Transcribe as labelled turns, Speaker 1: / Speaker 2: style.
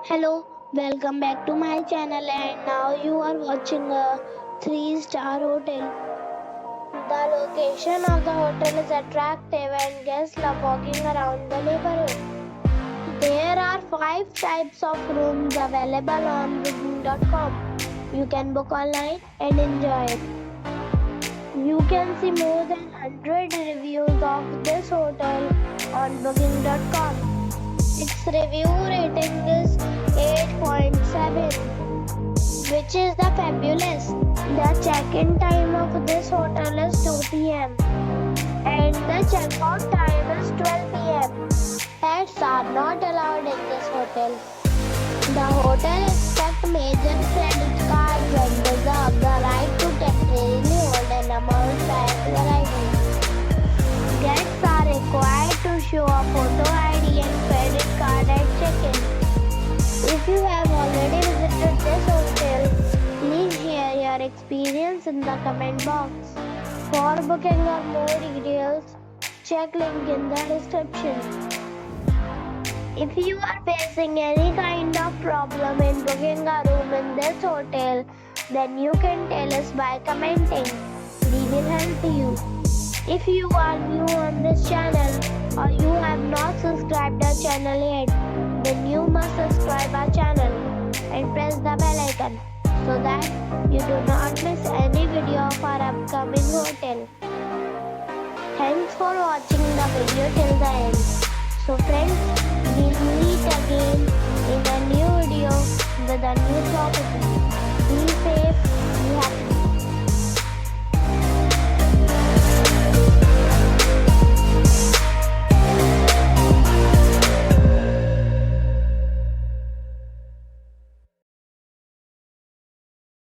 Speaker 1: Hello, welcome back to my channel and now you are watching a 3-star hotel. The location of the hotel is attractive and guests love walking around the neighborhood. There are 5 types of rooms available on booking.com. You can book online and enjoy it. You can see more than 100 reviews of this hotel on booking.com. Its review rating is 8.7, which is the fabulous. The check-in time of this hotel is 2 p.m. and the check-out time is 12 p.m. Pets are not allowed in this hotel. The hotel accepts major credit cards and reserves the right to temporarily hold an amount prior to arrival. Guests are required to show a photo ID and credit card at check-in. If you have already visited this hotel, please share your experience in the comment box. For booking or more details, check link in the description. If you are facing any kind of problem in booking a room in this hotel, then you can tell us by commenting. We will help you. If you are new on this channel or you have not subscribed our channel yet, then you must subscribe our channel and press the bell icon so that you do not miss any video of our upcoming hotel. Thanks for watching the video till the end. So friends, we'll meet again in a new video with a new property.